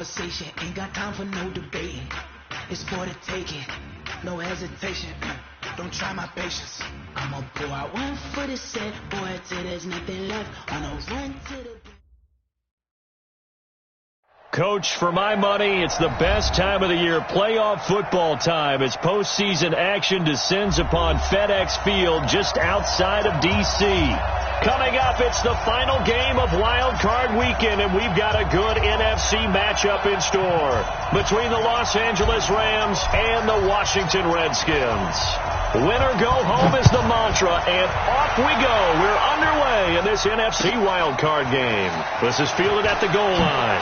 Conversation ain't got time for no debating. It's for the taking, no hesitation. Don't try my patience. I'ma pour out one for the set, boy, till there's nothing left. On a run to the. Coach, for my money, it's the best time of the year, playoff football time, as postseason action descends upon FedEx Field just outside of D.C. Coming up, it's the final game of Wild Card Weekend, and we've got a good NFC matchup in store between the Los Angeles Rams and the Washington Redskins. Win or go home is the mantra, and off we go. We're underway in this NFC Wild Card game. This is fielded at the goal line.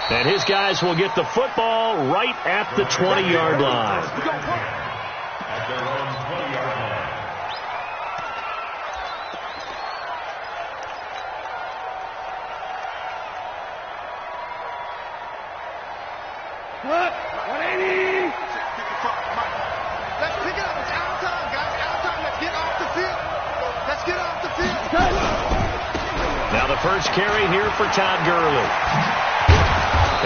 And his guys will get the football right at the 20-yard line. At their own 20-yard line. What? 180! Let's pick it up. It's out of time, guys. Out of time. Let's get off the field. Let's get off the field. Now the first carry here for Todd Gurley.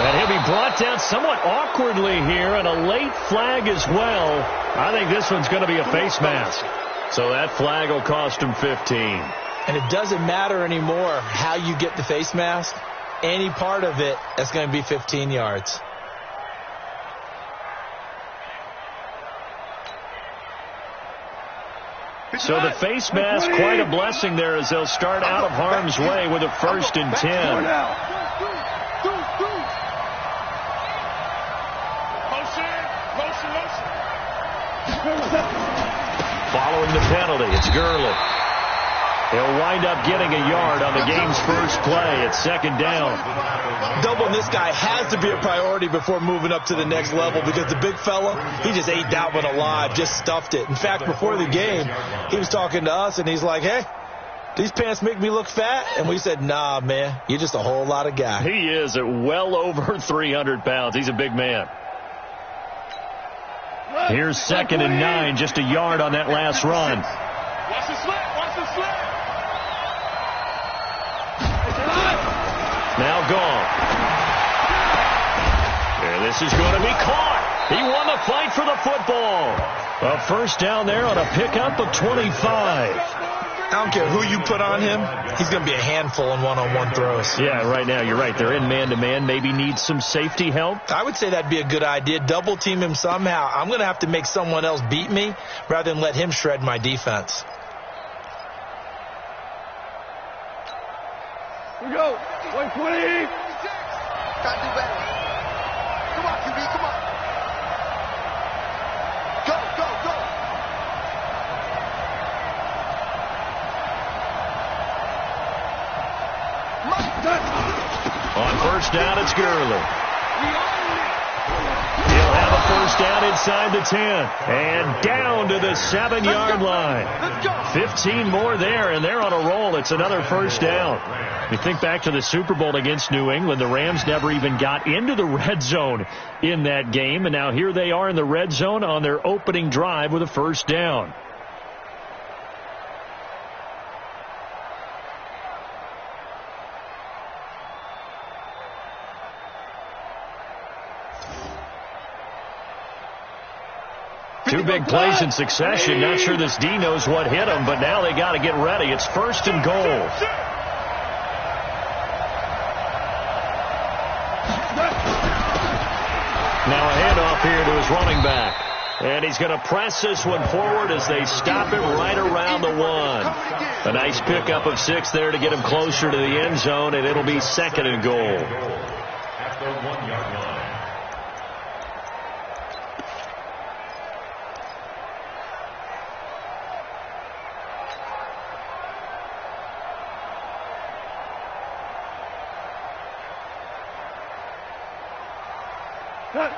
And he'll be brought down somewhat awkwardly here, and a late flag as well. I think this one's going to be a face mask. So that flag will cost him 15. And it doesn't matter anymore how you get the face mask. Any part of it, that's going to be 15 yards. So the face mask, quite a blessing there, as they'll start out of harm's way with a 1st and 10. Following the penalty, it's Gurley. He'll wind up getting a yard on the game's first play. It's 2nd down. Doubling this guy has to be a priority before moving up to the next level, because the big fella, he just ate that one alive, just stuffed it. In fact, before the game, he was talking to us, and he's like, hey, these pants make me look fat? And we said, nah, man, you're just a whole lot of guy. He is at well over 300 pounds. He's a big man. Here's 2nd and 9, just a yard on that last run. Watch the slant. Watch the slant. Now gone. And this is going to be caught. He won the fight for the football. A 1st down there on a pickup of 25. I don't care who you put on him. He's going to be a handful in one-on-one throws. Yeah, right now, you're right. They're in man-to-man. Maybe need some safety help. I would say that'd be a good idea. Double team him somehow. I'm going to have to make someone else beat me rather than let him shred my defense. Here we go. 120. Gotta do better. Come on, QB. Come on. Go, go, go. On 1st down, it's Gurley. He'll have a 1st down inside the 10. And down to the 7-yard line. 15 more there, and they're on a roll. It's another 1st down. You think back to the Super Bowl against New England. The Rams never even got into the red zone in that game. And now here they are in the red zone on their opening drive with a 1st down. Two big plays in succession. Not sure this D knows what hit him, but now they got to get ready. It's 1st and goal. Now a handoff here to his running back. And he's going to press this one forward as they stop him right around the 1. A nice pickup of 6 there to get him closer to the end zone, and it'll be 2nd and goal. At the 1-yard line.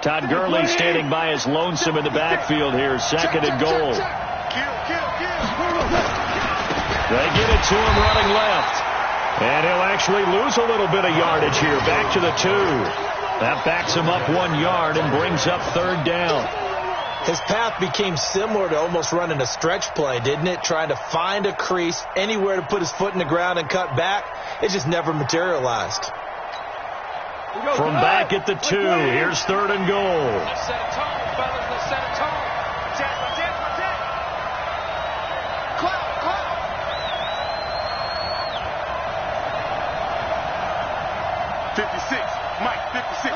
Todd Gurley standing by as lonesome in the backfield here. 2nd and goal. They get it to him running left. And he'll actually lose a little bit of yardage here. Back to the 2. That backs him up 1 yard and brings up 3rd down. His path became similar to almost running a stretch play, didn't it? Trying to find a crease, anywhere to put his foot in the ground and cut back. It just never materialized. From back at the 2, here's 3rd and goal. Let's set a tone, fellas. Let's set a tone. Jack, Jack, Jack. Cloud, cloud. Mike, 56.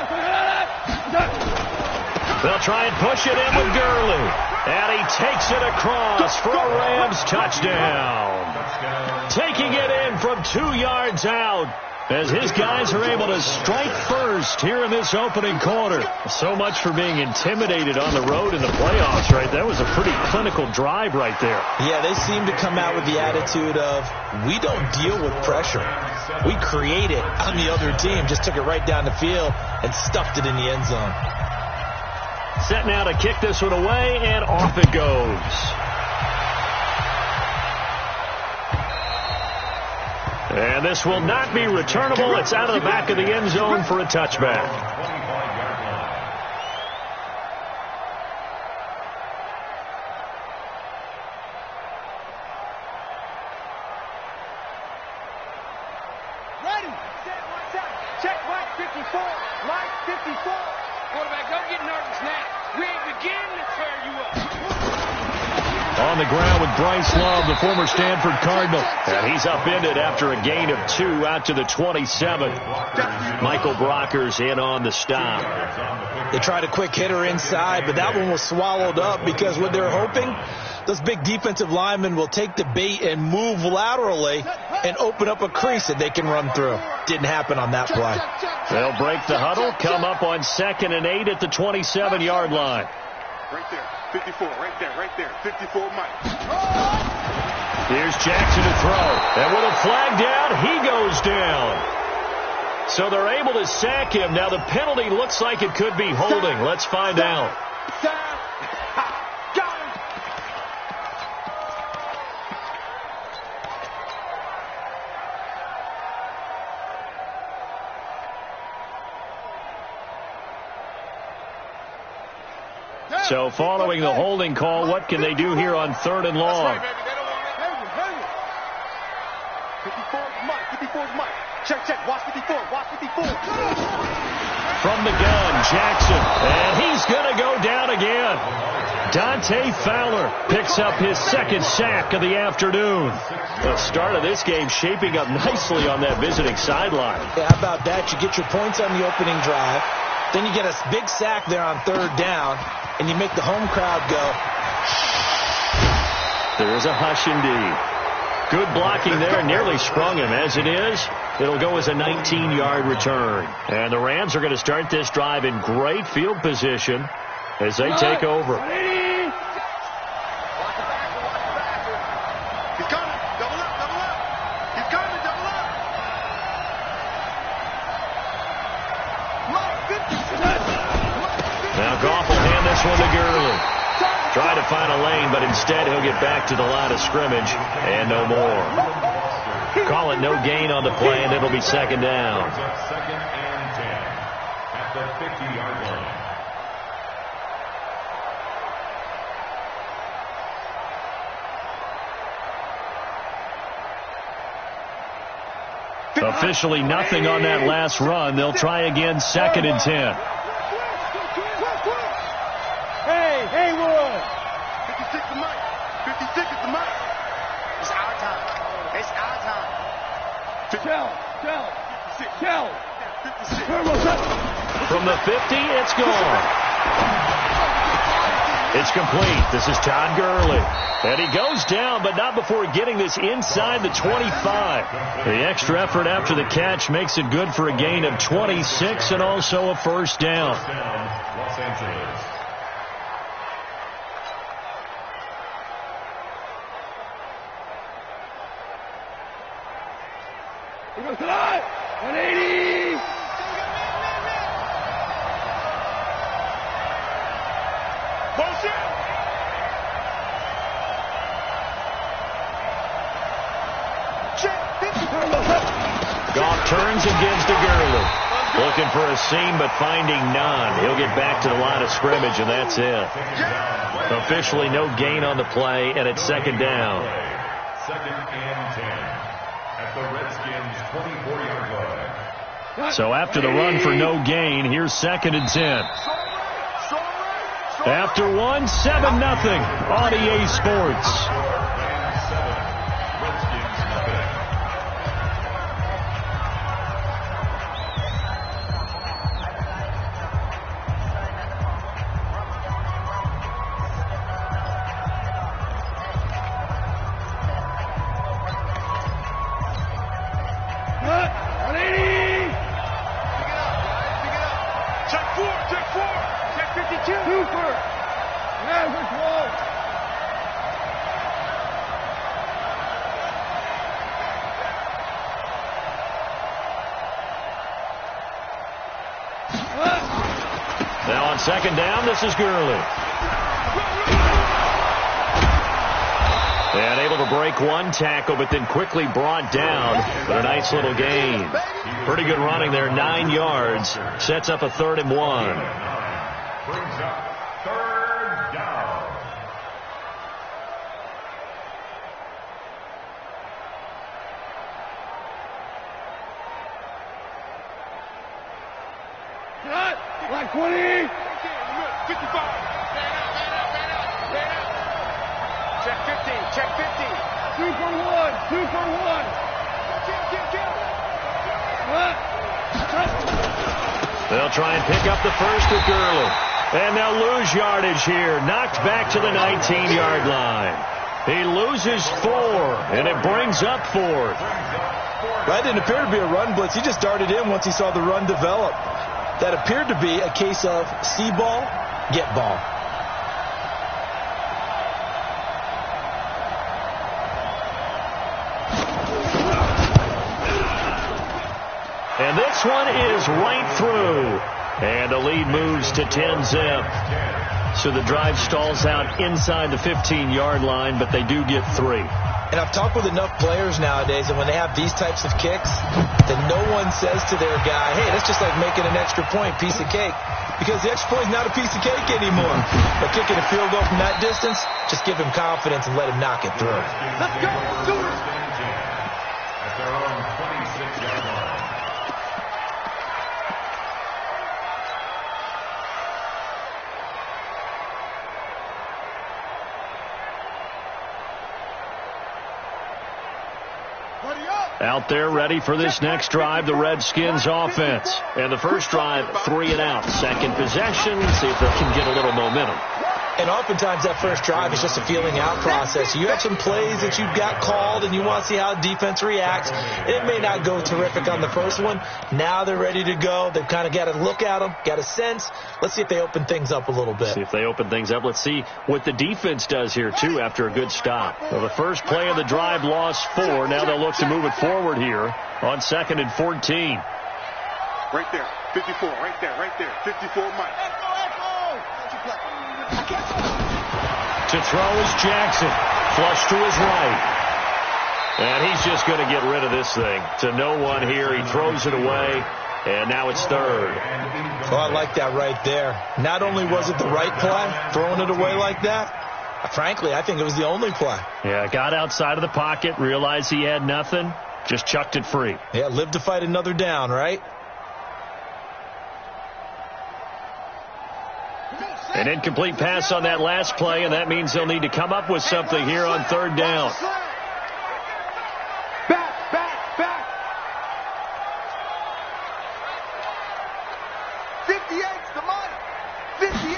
They'll try and push it in with Gurley. And he takes it across for a Rams touchdown. Taking it in from 2 yards out as his guys are able to strike first here in this opening quarter. So much for being intimidated on the road in the playoffs, right? That was a pretty clinical drive right there. Yeah, they seem to come out with the attitude of, we don't deal with pressure. We create it on the other team. Just took it right down the field and stuffed it in the end zone. Set now to kick this one away, and off it goes. And this will not be returnable. It's out of the back of the end zone for a touchback. Ready. Set one time. Check Mike 54. Mike 54. Quarterback, don't get nervous now. We ain't beginning to tear you up. On the ground with Bryce Love, the former Stanford Cardinal. And he's upended after a gain of 2 out to the 27. Michael Brockers in on the stop. They tried a quick hitter inside, but that one was swallowed up because what they're hoping, those big defensive linemen will take the bait and move laterally and open up a crease that they can run through. Didn't happen on that play. They'll break the huddle, come up on 2nd and 8 at the 27-yard line. Right there. 54, right there. 54, Mike. Here's Jackson to throw. And with a flag down, he goes down. So they're able to sack him. Now the penalty looks like it could be holding. Let's find out. So following the holding call, what can they do here on 3rd and long? 54's Mike. Check. Watch 54. From the gun, Jackson. And he's going to go down again. Dante Fowler picks up his 2nd sack of the afternoon. The start of this game shaping up nicely on that visiting sideline. Yeah, how about that? You get your points on the opening drive. Then you get a big sack there on 3rd down. And you make the home crowd go. There's a hush indeed. Good blocking there. Nearly sprung him. As it is, it'll go as a 19-yard return. And the Rams are going to start this drive in great field position as they take over. He's coming. Double up. He's coming. Double up. Now Goff will hand this one to Gurley. Try to find a lane, but instead he'll get back to the line of scrimmage and no more. Call it no gain on the play, and it'll be 2nd down. 2nd and 10 at the 50-yard line. Officially nothing on that last run. They'll try again 2nd and 10. Hey, Wood. 56 to Mike. 56 is the Mike. It's our time. Tell. 56. From the 50, it's gone. It's complete. This is Todd Gurley. And he goes down, but not before getting this inside the 25. The extra effort after the catch makes it good for a gain of 26 and also a 1st down. Los Angeles. He goes tonight. 180. Bullshit. Goff turns and gives to Gurley. Looking for a seam, but finding none. He'll get back to the line of scrimmage, and that's it. Officially no gain on the play, and it's 2nd down. 2nd and 10 at the Redskins' 24-yard line. So after the run for no gain, here's 2nd and 10. After 1, 7-0 on EA Sports. Now on 2nd down, this is Gurley. And able to break one tackle, but then quickly brought down. But a nice little gain. Pretty good running there, 9 yards. Sets up a 3rd and 1. Brings up 3rd down. Like 20. 55. Check 50. Check 50. 2 for 1. 2 for 1. They'll try and pick up the first with Gurley. And they'll lose yardage here. Knocked back to the 19-yard line. He loses 4, and it brings up 4th. That didn't appear to be a run blitz. He just darted in once he saw the run develop. That appeared to be a case of see ball, get ball. And this one is right through. And the lead moves to 10-zip. So the drive stalls out inside the 15-yard line, but they do get 3. And I've talked with enough players nowadays, and when they have these types of kicks, then no one says to their guy, hey, that's just like making an extra point, piece of cake. Because the extra point is not a piece of cake anymore. But kicking a field goal from that distance, just give him confidence and let him knock it through. Let's go. Sooners. At their own 26-yard line. Out there ready for this next drive, the Redskins offense. And the first drive, 3 and out. Second possession, see if they can get a little momentum. And oftentimes that first drive is just a feeling out process. You have some plays that you've got called and you want to see how defense reacts. It may not go terrific on the first one. Now they're ready to go. They've kind of got to look at them, got a sense. Let's see if they open things up a little bit. See if they open things up. Let's see what the defense does here, too, after a good stop. Well, the first play of the drive lost 4. Now they'll look to move it forward here on 2nd and 14. Right there. 54. Right there. 54, Mike. To throw is Jackson. Flush to his right. And he's just going to get rid of this thing. To no one here. He throws it away. And now it's 3rd. Oh, I like that right there. Not only was it the right play, throwing it away like that, frankly, I think it was the only play. Yeah, got outside of the pocket, realized he had nothing, just chucked it free. Yeah, live to fight another down, right? An incomplete pass on that last play, and that means they'll need to come up with something here on 3rd down. Back. 58's the money. 58.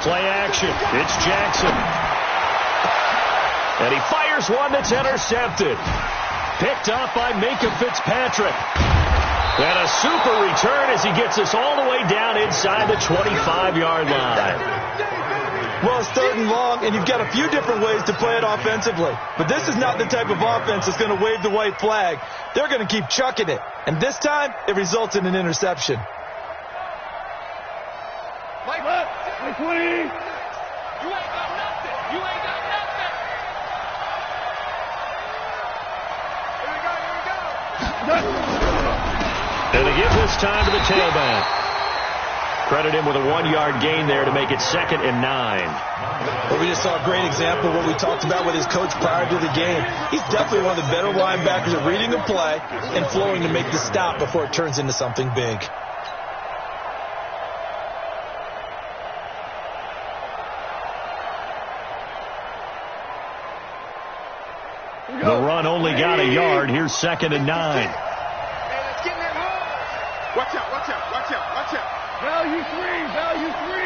Play action. It's Jackson. And he fires one that's intercepted. Picked off by Minka Fitzpatrick. And a super return as he gets us all the way down inside the 25-yard line. Well, it's 3rd and long, and you've got a few different ways to play it offensively. But this is not the type of offense that's going to wave the white flag. They're going to keep chucking it. And this time, it results in an interception. Like 20. You ain't got nothing. Here we go. And they give this time to the tailback. Credit him with a 1-yard gain there to make it 2nd and 9. Well, we just saw a great example of what we talked about with his coach prior to the game. He's definitely one of the better linebackers at reading a play and flowing to make the stop before it turns into something big. The run only got a yard. Here's 2nd and 9. Hey, let's get in that hole. Watch out, watch out, watch out, watch out. Value 3, value 3.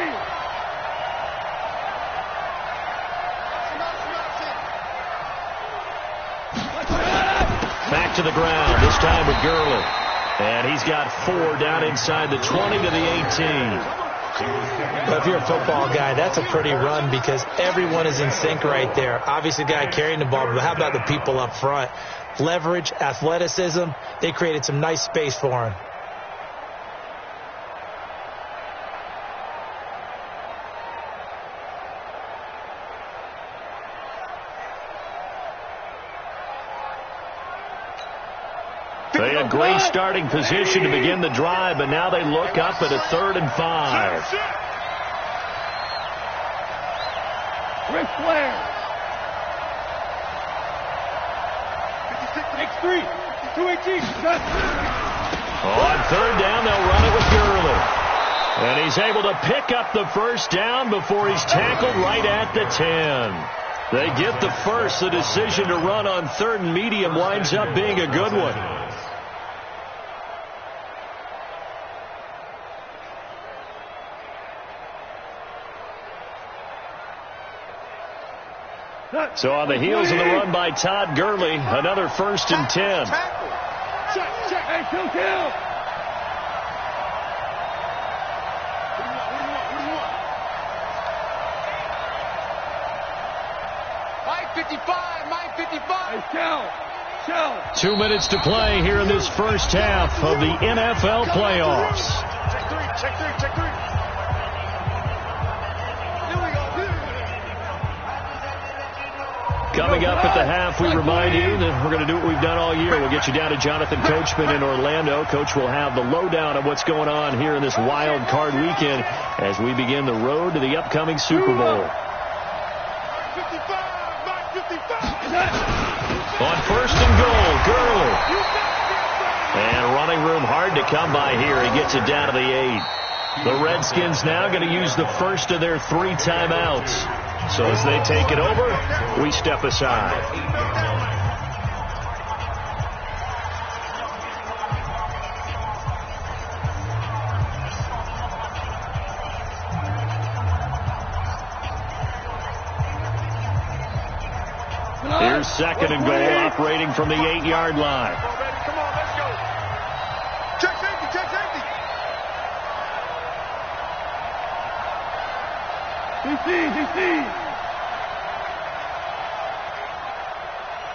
Back to the ground, this time with Gurley. And he's got 4 down inside the 20 to the 18. But if you're a football guy, that's a pretty run because everyone is in sync right there. Obviously, the guy carrying the ball, but how about the people up front? Leverage, athleticism, they created some nice space for him. They had great starting position to begin the drive, but now they look up at a 3rd and 5. Ric Flair. Next 3. 218. On 3rd down, they'll run it with Gurley. And he's able to pick up the 1st down before he's tackled right at the 10. They get the first. The decision to run on 3rd and medium winds up being a good one. So on the heels of the run by Todd Gurley, another 1st and 10. Check, check. Hey, kill. Mike 55, Mike 55. Hey, Shell. 2 minutes to play here in this first half of the NFL playoffs. Check 3. Coming up at the half, we remind you that we're going to do what we've done all year. We'll get you down to Jonathan Coachman in Orlando. Coach will have the lowdown of what's going on here in this wild card weekend as we begin the road to the upcoming Super Bowl. 55, 55. On 1st and goal, Gurley. And running room hard to come by here. He gets it down to the 8. The Redskins now going to use the first of their 3 timeouts. So as they take it over, we step aside. Here's 2nd and goal, operating from the 8-yard line. Come on, let's go. Check safety. DC.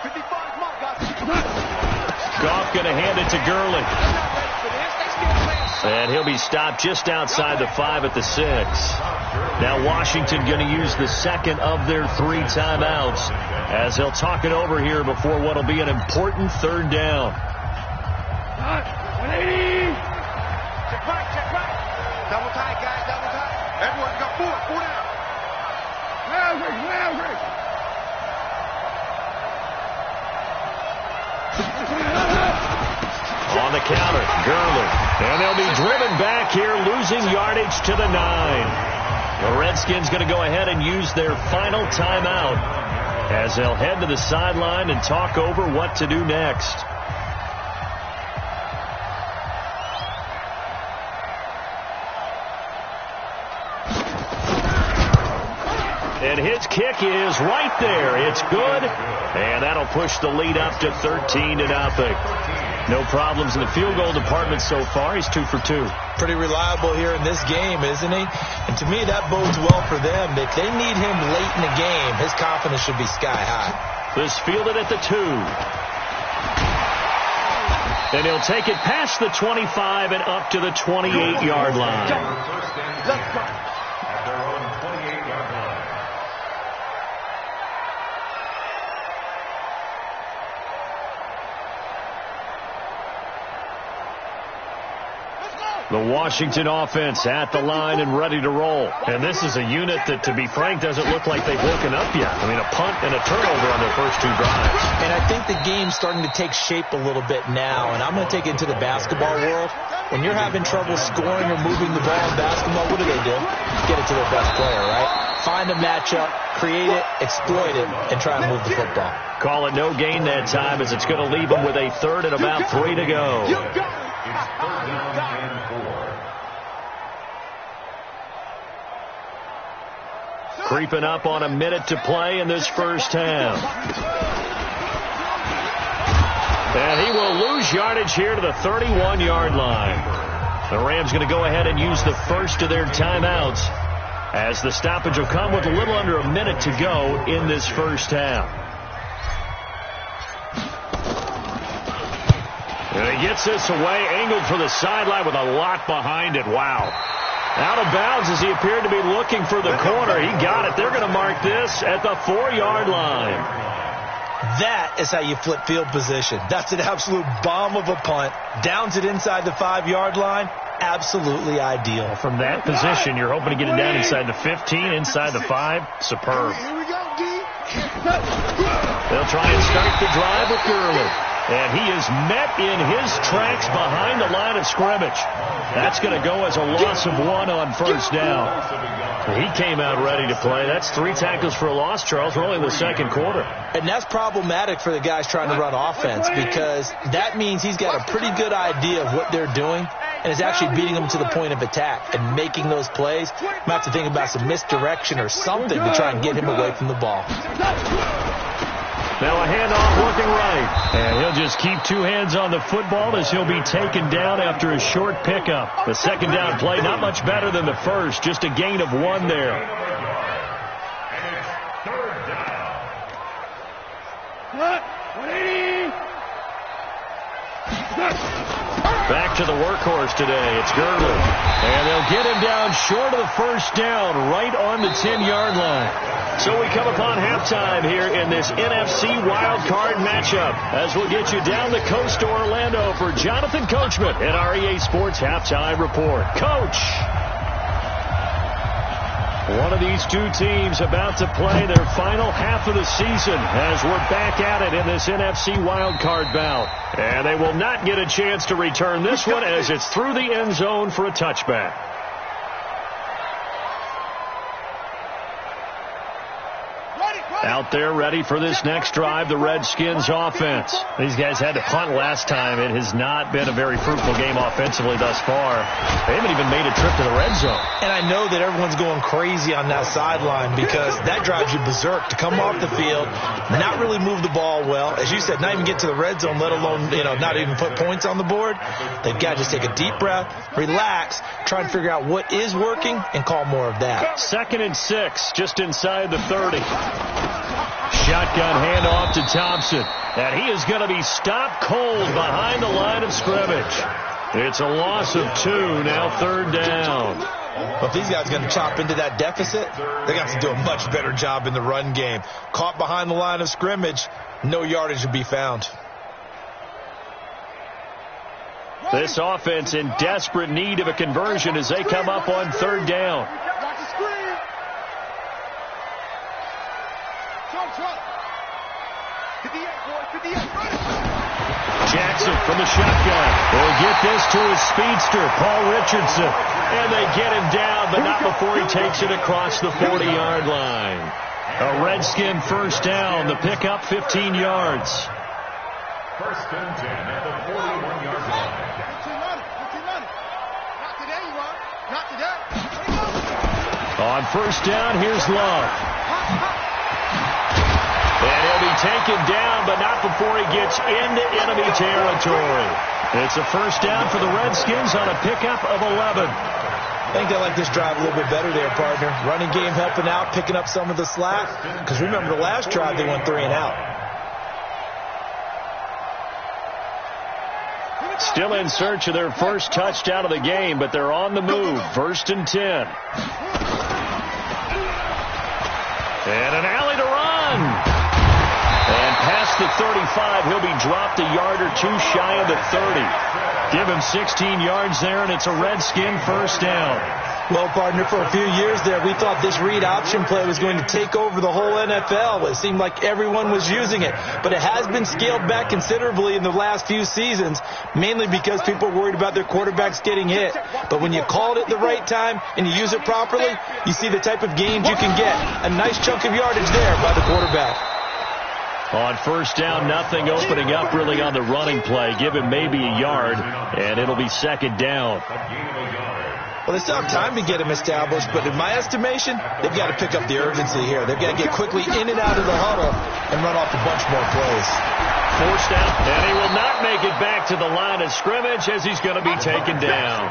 55, come on, guys. Goff going to hand it to Gurley. And he'll be stopped just outside the 5 at the 6. Now Washington going to use the 2nd of their 3 timeouts as they'll talk it over here before what will be an important 3rd down. 180. Check right. Double tight, guys, double tight. Everyone's got 4 down. Maverick. On the counter, Gurley. And they'll be driven back here, losing yardage to the 9. The Redskins going to go ahead and use their final timeout as they'll head to the sideline and talk over what to do next. And his kick is right there. It's good. And that'll push the lead up to 13-0. No problems in the field goal department so far. He's 2 for 2. Pretty reliable here in this game, isn't he? And to me, that bodes well for them. If they need him late in the game, his confidence should be sky high. This fielded at the 2. And he'll take it past the 25 and up to the 28-yard line. Let's go. At their own 28-yard line. The Washington offense at the line and ready to roll. And this is a unit that, to be frank, doesn't look like they've woken up yet. I mean, a punt and a turnover on their first 2 drives. And I think the game's starting to take shape a little bit now. And I'm going to take it into the basketball world. When you're having trouble scoring or moving the ball in basketball, what do? Get it to their best player, right? Find a matchup, create it, exploit it, and try and move the football. Call it no gain that time, as it's going to leave them with a third and about 3 to go. It's third down and 4. Creeping up on a minute to play in this first half. And he will lose yardage here to the 31-yard line. The Rams going to go ahead and use the first of their timeouts, as the stoppage will come with a little under a minute to go in this first half. And he gets this away, angled for the sideline with a lot behind it. Wow. Out of bounds as he appeared to be looking for the corner. He got it. They're going to mark this at the 4-yard line. That is how you flip field position. That's an absolute bomb of a punt. Downs it inside the 5-yard line. Absolutely ideal. From that position, you're hoping to get it down inside the 15, inside the 5. Superb. They'll try and start the drive with Gurley. And he is met in his tracks behind the line of scrimmage. That's going to go as a loss of 1 on first down. He came out ready to play. That's 3 tackles for a loss, Charles. We're only in the second quarter. And that's problematic for the guys trying to run offense, because that means he's got a pretty good idea of what they're doing and is actually beating them to the point of attack and making those plays. Might have to think about some misdirection or something to try and get him away from the ball. Now a handoff working right. And he'll just keep 2 hands on the football as he'll be taken down after a short pickup. The second down play not much better than the first. Just a gain of 1 there. And it's third down. Back to the workhorse today. It's Gurley. And they'll get him down short of the first down, right on the 10-yard line. So we come upon halftime here in this NFC wildcard matchup, as we'll get you down the coast to Orlando for Jonathan Coachman at our EA Sports Halftime Report. Coach! One of these 2 teams about to play their final half of the season as we're back at it in this NFC wildcard bout. And they will not get a chance to return this one, as it's through the end zone for a touchback. Out there ready for this next drive, the Redskins offense. These guys had to punt last time. It has not been a very fruitful game offensively thus far. They haven't even made a trip to the red zone. And I know that everyone's going crazy on that sideline, because that drives you berserk to come off the field, not really move the ball well. As you said, not even get to the red zone, let alone, not even put points on the board. They've got to just take a deep breath, relax, try and figure out what is working, and call more of that. 2nd and 6, just inside the 30. Shotgun handoff to Thompson. And he is going to be stopped cold behind the line of scrimmage. It's a loss of 2, now 3rd down. Well, if these guys are going to chop into that deficit, they got to do a much better job in the run game. Caught behind the line of scrimmage, no yardage to be found. This offense in desperate need of a conversion as they come up on 3rd down. Jackson from the shotgun. Will get this to his speedster, Paul Richardson. And they get him down, but not before he takes it across the 40-yard line. A Redskin first down. The pickup 15 yards. 1st and 10 at the 41-yard line. On first down, here's Love. And he'll be taken down, but not before he gets into enemy territory. It's a first down for the Redskins on a pickup of 11. I think they like this drive a little bit better there, partner. Running game helping out, picking up some of the slack. Because remember, the last drive they went 3 and out. Still in search of their first touchdown of the game, but they're on the move. 1st and 10. And an alley to run. And past the 35, he'll be dropped a yard or 2 shy of the 30. Give him 16 yards there, and it's a Redskin first down. Well, partner, for a few years there, we thought this read option play was going to take over the whole NFL. It seemed like everyone was using it. But it has been scaled back considerably in the last few seasons, mainly because people are worried about their quarterbacks getting hit. But when you call it at the right time and you use it properly, you see the type of gains you can get. A nice chunk of yardage there by the quarterback. On first down, nothing opening up really on the running play. Give him maybe a yard, and it'll be second down. Well, they still have time to get him established, but in my estimation, they've got to pick up the urgency here. They've got to get quickly in and out of the huddle and run off a bunch more plays. Forced out, and he will not make it back to the line of scrimmage as he's going to be taken down.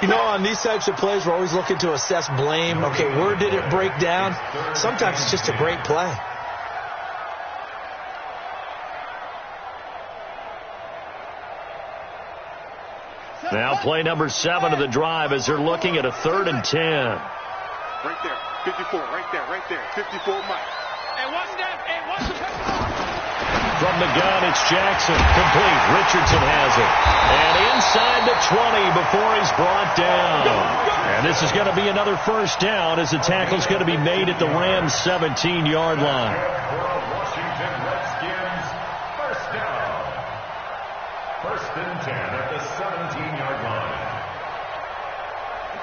You know, on these types of plays, we're always looking to assess blame. Okay, where did it break down? Sometimes it's just a great play. Now play number 7 of the drive as they're looking at a 3rd and 10. Right there, 54, right there, 54 Mike. And what's that? And what's that? From the gun, it's Jackson. Complete. Richardson has it. And inside the 20 before he's brought down. And this is going to be another first down as the tackle's going to be made at the Rams' 17-yard line. Washington Redskins, first down. 1st and 10 at the 17-yard line.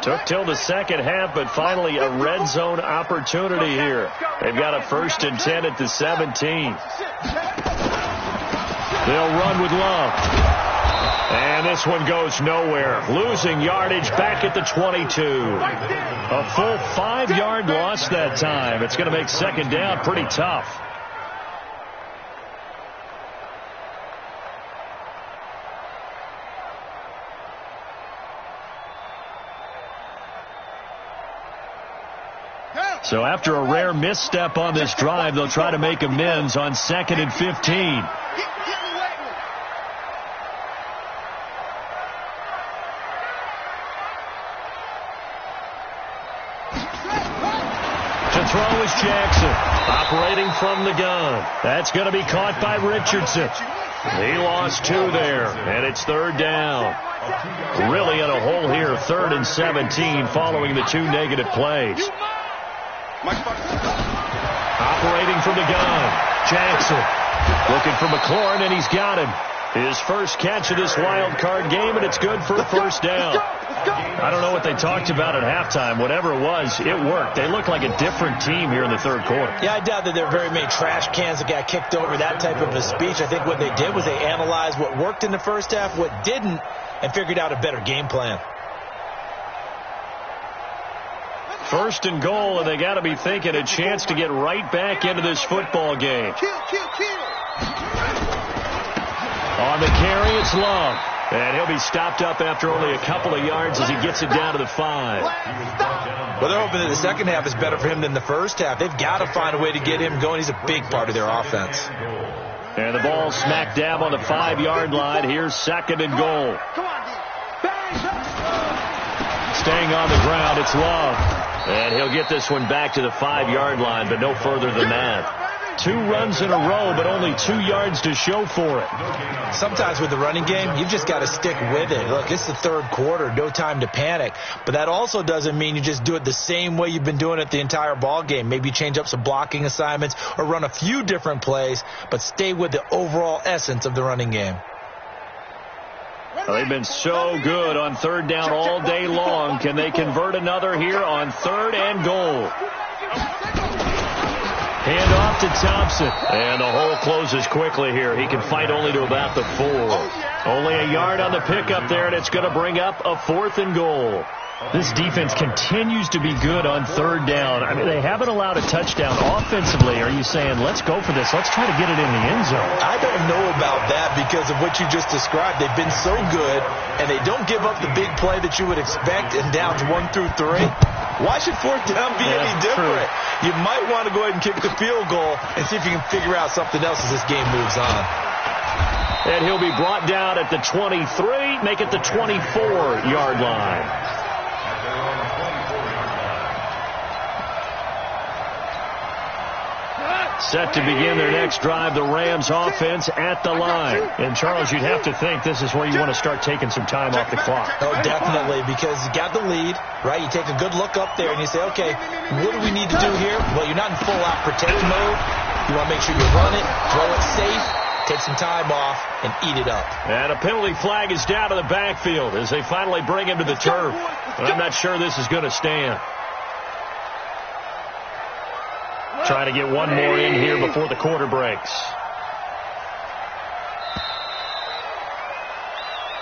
Took till the second half, but finally a red zone opportunity here. They've got a 1st and 10 at the 17. They'll run with Love. And this one goes nowhere. Losing yardage back at the 22. A full 5-yard loss that time. It's going to make second down pretty tough. So after a rare misstep on this drive, they'll try to make amends on 2nd and 15. To throw is Jackson, operating from the gun. That's going to be caught by Richardson. He lost 2 there, and it's 3rd down. Really in a hole here, 3rd and 17 following the 2 negative plays. Operating from the gun, Jackson looking for McLaurin, and he's got him. His first catch of this wild card game, and it's good for a first down. I don't know what they talked about at halftime. Whatever it was, it worked. They look like a different team here in the 3rd quarter. Yeah, I doubt that there are very many trash cans that got kicked over, that type of a speech. I think what they did was they analyzed what worked in the first half, what didn't, and figured out a better game plan. 1st and goal, and they got to be thinking a chance to get right back into this football game. On the carry, it's Love. And he'll be stopped up after only a couple of yards as he gets it down to the 5. Well, they're hoping that the second half is better for him than the first half. They've got to find a way to get him going. He's a big part of their offense. And the ball smack dab on the 5-yard line. Here's 2nd and goal. Staying on the ground, it's Love. And he'll get this one back to the 5-yard line, but no further than that. 2 runs in a row, but only 2 yards to show for it. Sometimes with the running game, you've just got to stick with it. Look, it's the 3rd quarter, no time to panic. But that also doesn't mean you just do it the same way you've been doing it the entire ball game. Maybe change up some blocking assignments or run a few different plays, but stay with the overall essence of the running game. Well, they've been so good on 3rd down all day long. Can they convert another here on 3rd and goal? Hand off to Thompson. And the hole closes quickly here. He can fight only to about the 4. Only a yard on the pickup there, and it's going to bring up a 4th and goal. This defense continues to be good on 3rd down. I mean, they haven't allowed a touchdown offensively. Are you saying, let's go for this? Let's try to get it in the end zone. I don't know about that because of what you just described. They've been so good, and they don't give up the big play that you would expect in downs 1 through 3. Why should 4th down be any different? True. You might want to go ahead and kick the field goal and see if you can figure out something else as this game moves on. And he'll be brought down at the 23, make it the 24-yard line. Set to begin their next drive, the Rams offense at the line. And, Charles, you'd have to think this is where you want to start taking some time off the clock. Oh, definitely, because you got the lead, right? You take a good look up there and you say, okay, what do we need to do here? Well, you're not in full-out protect mode. You want to make sure you run it, throw it safe, take some time off, and eat it up. And a penalty flag is down to the backfield as they finally bring him to the turf. But I'm not sure this is going to stand. Trying to get one more in here before the quarter breaks.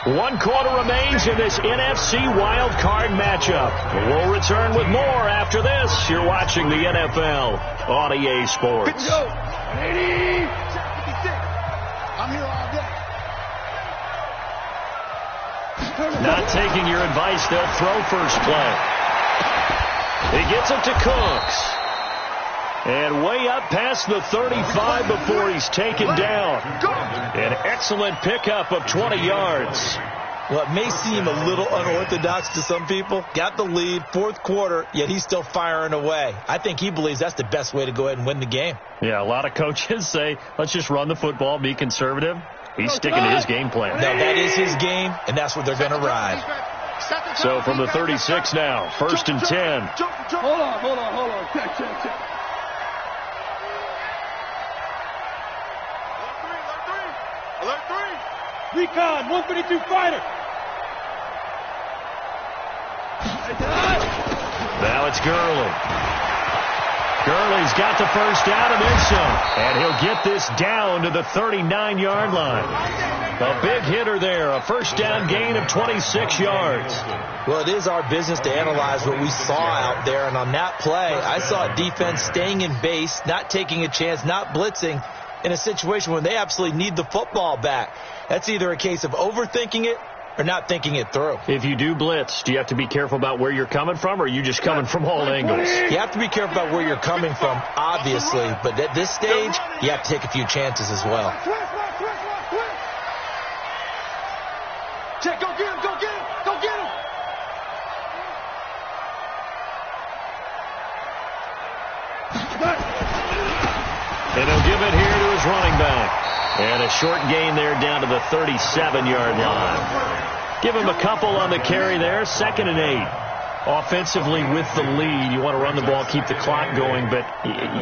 One quarter remains in this NFC Wild Card matchup. We'll return with more after this. You're watching the NFL on EA Sports. I'm here all day. Not taking your advice, they'll throw first play. He gets it to Cooks. And way up past the 35 before he's taken down. An excellent pickup of 20 yards. Well, it may seem a little unorthodox to some people. Got the lead, fourth quarter, yet he's still firing away. I think he believes that's the best way to go ahead and win the game. Yeah, a lot of coaches say, let's just run the football, be conservative. He's sticking to his game plan. Now, that is his game, and that's what they're going to ride. So from the 36 now, 1st and 10. Hold on. Check. Alert 3. Recon, 152 fighter. Now it's Gurley. Gurley's got the first down and then some. And he'll get this down to the 39-yard line. A big hitter there, a first down gain of 26 yards. Well, it is our business to analyze what we saw out there. And on that play, I saw a defense staying in base, not taking a chance, not blitzing in a situation when they absolutely need the football back. That's either a case of overthinking it or not thinking it through. If you do blitz, do you have to be careful about where you're coming from, or are you just coming from all angles? You have to be careful about where you're coming from, obviously. But at this stage, you have to take a few chances as well. Check, go get him. And he'll give it here to his running back. And a short gain there down to the 37-yard line. Give him a couple on the carry there, 2nd and 8. Offensively with the lead, you want to run the ball, keep the clock going, but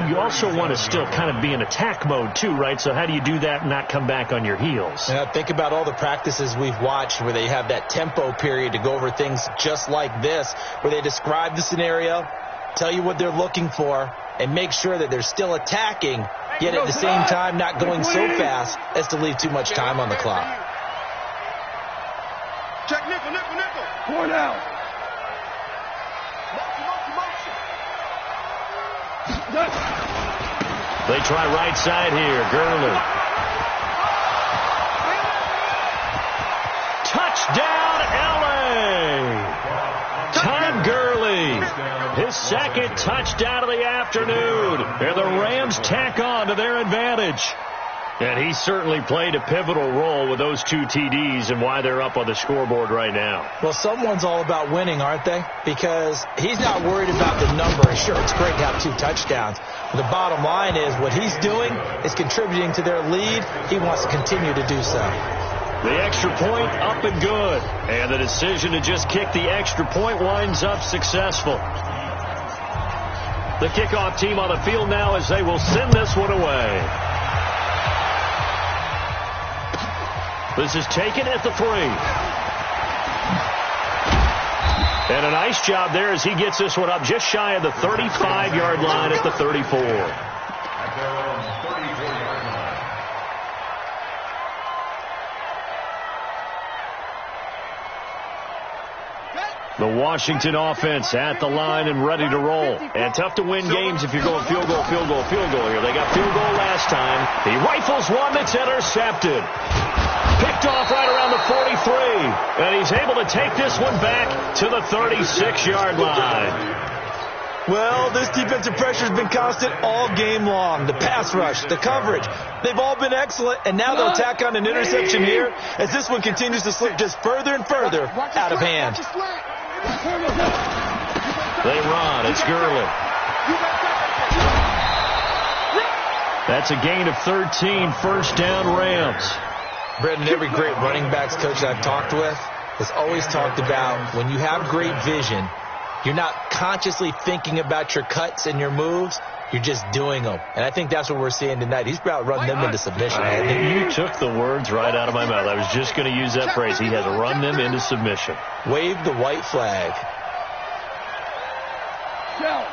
you also want to still kind of be in attack mode too, right? So how do you do that and not come back on your heels? Think about all the practices we've watched where they have that tempo period to go over things just like this, where they describe the scenario, tell you what they're looking for, and make sure that they're still attacking, yet at the same time not going so fast as to leave too much time on the clock. Check nickel. 4 down. They try right side here. Gurley. Touchdown, L.A. Todd Gurley. His second touchdown of the afternoon. And the Rams tack on to their advantage. And he certainly played a pivotal role with those 2 TDs and why they're up on the scoreboard right now. Well, someone's all about winning, aren't they? Because he's not worried about the number. Sure, it's great to have 2 touchdowns. The bottom line is what he's doing is contributing to their lead. He wants to continue to do so. The extra point up and good. And the decision to just kick the extra point winds up successful. The kickoff team on the field now as they will send this one away. This is taken at the 3. And a nice job there as he gets this one up just shy of the 35-yard line at the 34. The Washington offense at the line and ready to roll. And tough to win games if you're going field goal here. They got field goal last time. He rifles one that's intercepted. Picked off right around the 43. And he's able to take this one back to the 36-yard line. Well, this defensive pressure has been constant all game long. The pass rush, the coverage, they've all been excellent. And now they'll tack on an interception here as this one continues to slip just further and further out of hand. They run. It's Gurley. That's a gain of 13, first down Rams. Brendan, every great running backs coach I've talked with has always talked about when you have great vision, you're not consciously thinking about your cuts and your moves. You're just doing them. And I think that's what we're seeing tonight. He's about running them into submission. You took the words right out of my mouth. I was just going to use that phrase. He has run them into submission. Wave the white flag. Shell.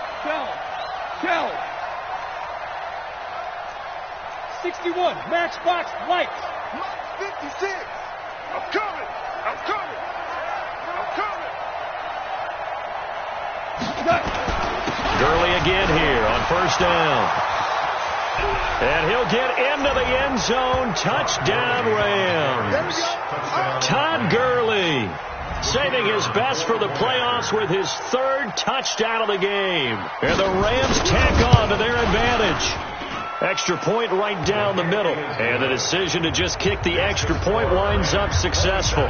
61, matchbox lights. 56. I'm coming. Gurley again here on first down. And he'll get into the end zone. Touchdown, Rams. Todd Gurley saving his best for the playoffs with his third touchdown of the game. And the Rams tack on to their advantage. Extra point right down the middle. And the decision to just kick the extra point winds up successful.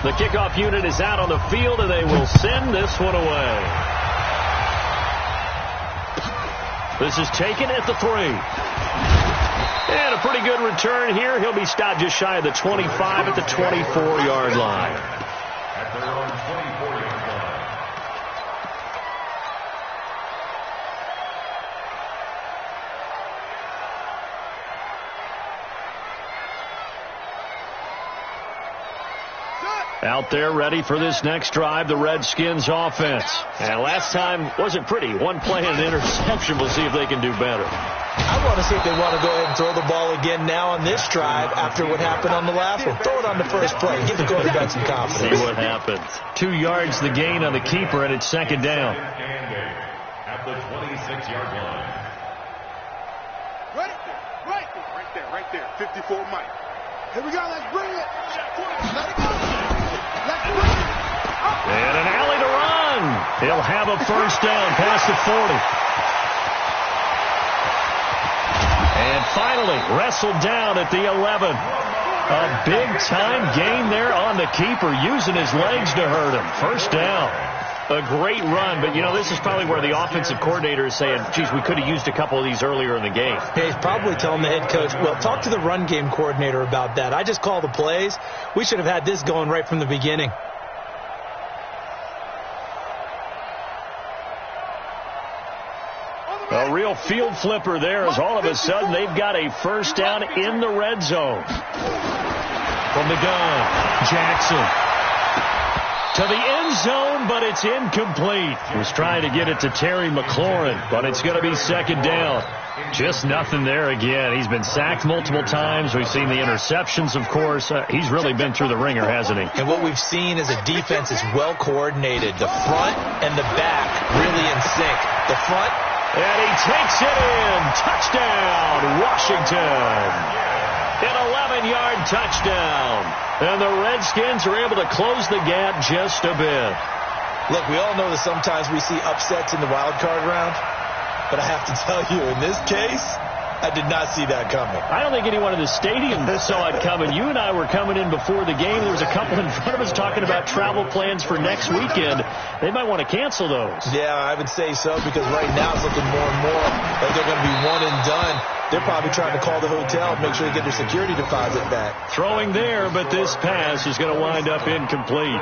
The kickoff unit is out on the field, and they will send this one away. This is taken at the 3. And a pretty good return here. He'll be stopped just shy of the 25 at the 24-yard line. At their own 24-yard line. Out there ready for this next drive, the Redskins offense. And last time wasn't pretty. One play and an interception. We'll see if they can do better. I want to see if they want to go ahead and throw the ball again now on this drive after what happened on the last one. Throw it on the first play. Give the quarterback some confidence. See what happens. 2 yards the gain on the keeper, and it's second down. At the 26-yard line. Right there. 54 Mike. Here we go. Let's bring it. Let it go. And an alley to run. He'll have a first down past the 40. And finally wrestled down at the 11. A big-time gain there on the keeper, using his legs to hurt him. First down. A great run, but, you know, this is probably where the offensive coordinator is saying, geez, we could have used a couple of these earlier in the game. Yeah, he's probably telling the head coach, well, talk to the run game coordinator about that. I just call the plays. We should have had this going right from the beginning. A real field flipper there as all of a sudden they've got a first down in the red zone. From the gun, Jackson. To the end zone, but it's incomplete. He was trying to get it to Terry McLaurin, but it's going to be second down. Just nothing there again. He's been sacked multiple times. We've seen the interceptions, of course. He's really been through the ringer, hasn't he? And what we've seen is a defense is well coordinated. The front and the back really in sync. The front. And he takes it in. Touchdown, Washington. An 11-yard touchdown. And the Redskins are able to close the gap just a bit. Look, we all know that sometimes we see upsets in the wild card round. But I have to tell you, in this case, I did not see that coming. I don't think anyone in the stadium saw it coming. You and I were coming in before the game. There was a couple in front of us talking about travel plans for next weekend. They might want to cancel those. Yeah, I would say so, because right now it's looking more and more like they're going to be one and done. They're probably trying to call the hotel and make sure they get their security deposit back. Throwing there, but this pass is going to wind up incomplete.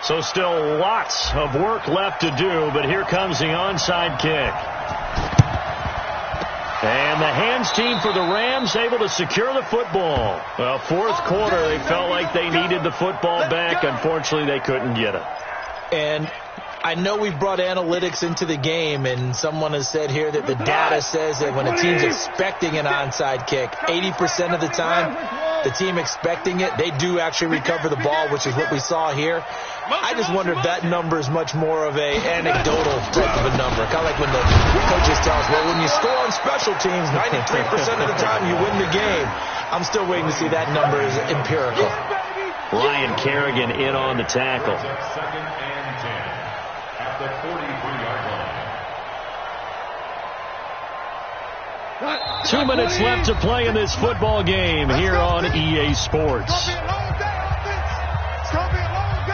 So still lots of work left to do, but here comes the onside kick. And the hands team for the Rams able to secure the football. Well, fourth quarter, they felt like they needed the football back. Unfortunately, they couldn't get it. And I know we've brought analytics into the game, and someone has said here that the data says that when a team's expecting an onside kick, 80% of the time, the team expecting it, they do actually recover the ball, which is what we saw here. I just wonder if that number is much more of a anecdotal type of a number. Kind of like when the coaches tell us, well, when you score on special teams, 93% of the time you win the game. I'm still waiting to see that number is empirical. Ryan Kerrigan in on the tackle. Second and 10 at the 43-yard line. 2 minutes left to play in this football game here on EA Sports. It's going to be a long day, offense. It's going to be a long day.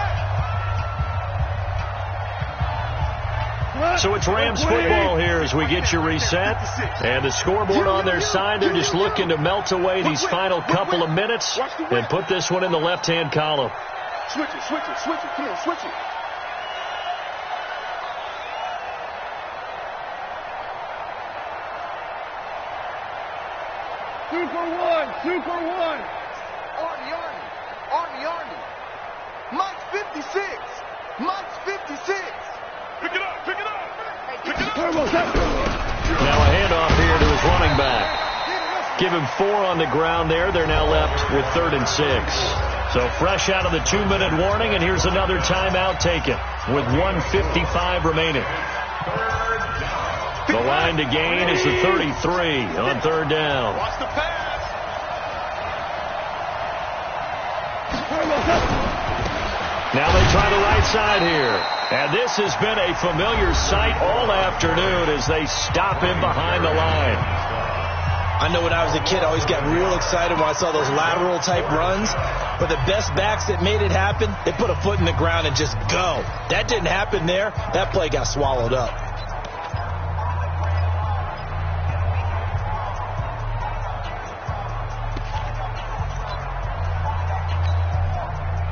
So it's Rams football here as we get you reset. And the scoreboard on their side, they're just looking to melt away these final couple of minutes and put this one in the left-hand column. Switch it, switch it, switch it. Come on, switch it. Super one. Arnie. Mike's 56. Mike's 56. Pick it up. Now a handoff here to his running back. Give him 4 on the ground there. They're now left with 3rd and 6. So fresh out of the 2-minute warning, and here's another timeout taken with 1:55 remaining. The line to gain is the 33 on 3rd down. Watch the pass. Now they try the right side here. And this has been a familiar sight all afternoon as they stop him behind the line. I know when I was a kid, I always got real excited when I saw those lateral type runs. But the best backs that made it happen, they put a foot in the ground and just go. That didn't happen there. That play got swallowed up.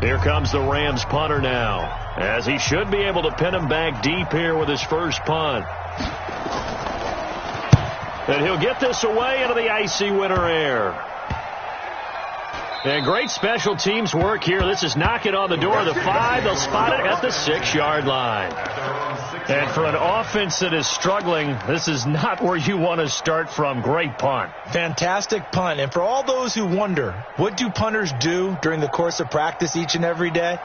Here comes the Rams punter now, as he should be able to pin him back deep here with his first punt. And he'll get this away into the icy winter air. And great special teams work here. This is knocking on the door of the 5. They'll spot it at the 6-yard line. And for an offense that is struggling, this is not where you want to start from. Great punt. Fantastic punt. And for all those who wonder, what do punters do during the course of practice each and every day?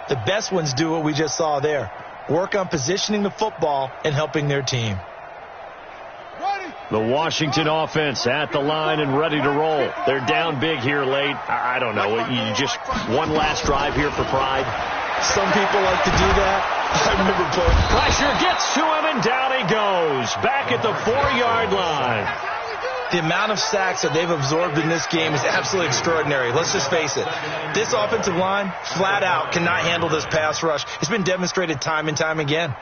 The best ones do what we just saw there. Work on positioning the football and helping their team. The Washington offense at the line and ready to roll. They're down big here late. I don't know. You just one last drive here for pride. Some people like to do that. I remember playing. Pressure gets to him, and down he goes. Back at the 4-yard line. The amount of sacks that they've absorbed in this game is absolutely extraordinary. Let's just face it. This offensive line, flat out, cannot handle this pass rush. It's been demonstrated time and time again.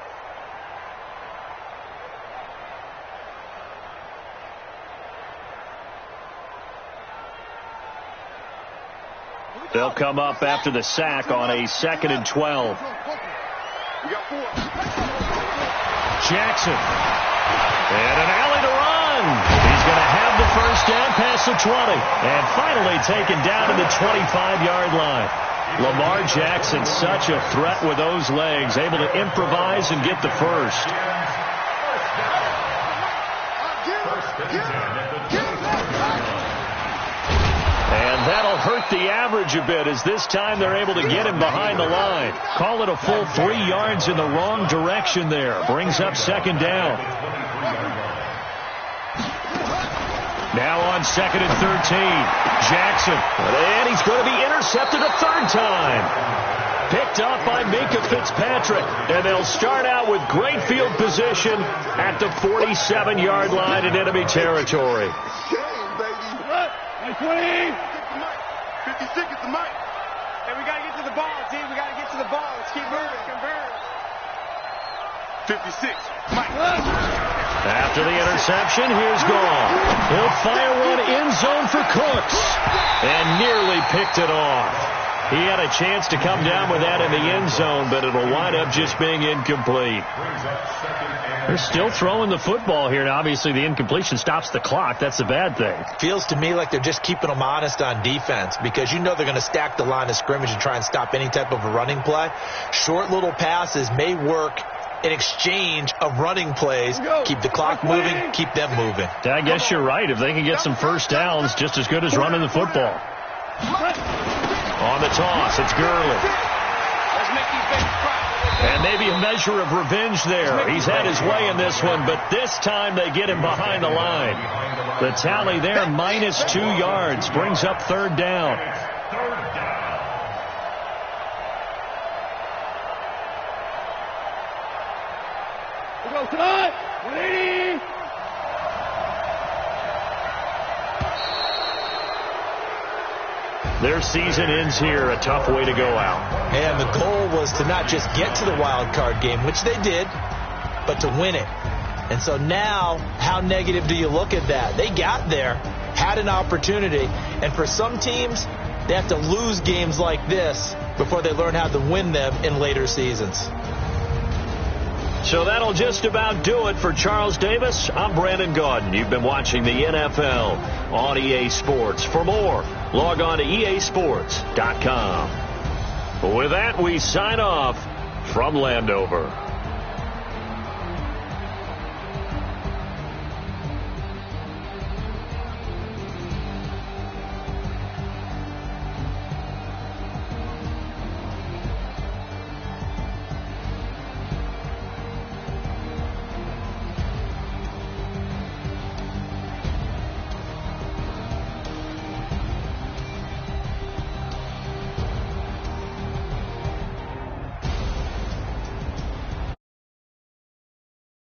They'll come up after the sack on a 2nd and 12. Jackson. And an alley to run. He's going to have the first down past the 20. And finally taken down to the 25-yard line. Lamar Jackson, such a threat with those legs, able to improvise and get the first. And that'll hurt the average a bit as this time they're able to get him behind the line. Call it a full 3 yards in the wrong direction there. Brings up 2nd down. Now on 2nd and 13. Jackson. And he's going to be intercepted a 3rd time. Picked up by Minka Fitzpatrick. And they'll start out with great field position at the 47-yard line in enemy territory. 20. 50 seconds to Mike. And we got to get to the ball, D. We got to get to the ball. Let's keep moving. Convert. 56. Mike. After the interception, here's Gall. He'll fire one end zone for Cooks. And nearly picked it off. He had a chance to come down with that in the end zone, but it'll wind up just being incomplete. They're still throwing the football here. Now, obviously, the incompletion stops the clock. That's a bad thing. Feels to me like they're just keeping them honest on defense because you know they're going to stack the line of scrimmage and try and stop any type of a running play. Short little passes may work in exchange of running plays. Keep the clock moving, keep them moving. I guess you're right. If they can get some first downs, just as good as running the football. On the toss, it's Gurley. Let's make these babies cry. And maybe a measure of revenge there. He's had his way in this one, but this time they get him behind the line. The tally there, minus 2 yards, brings up 3rd down. We go tonight. 180. Their season ends here, a tough way to go out. And the goal was to not just get to the wild card game, which they did, but to win it. And so now, how negative do you look at that? They got there, had an opportunity, and for some teams, they have to lose games like this before they learn how to win them in later seasons. So that'll just about do it for Charles Davis. I'm Brandon Gaudin. You've been watching the NFL on EA Sports. For more, log on to easports.com. With that, we sign off from Landover.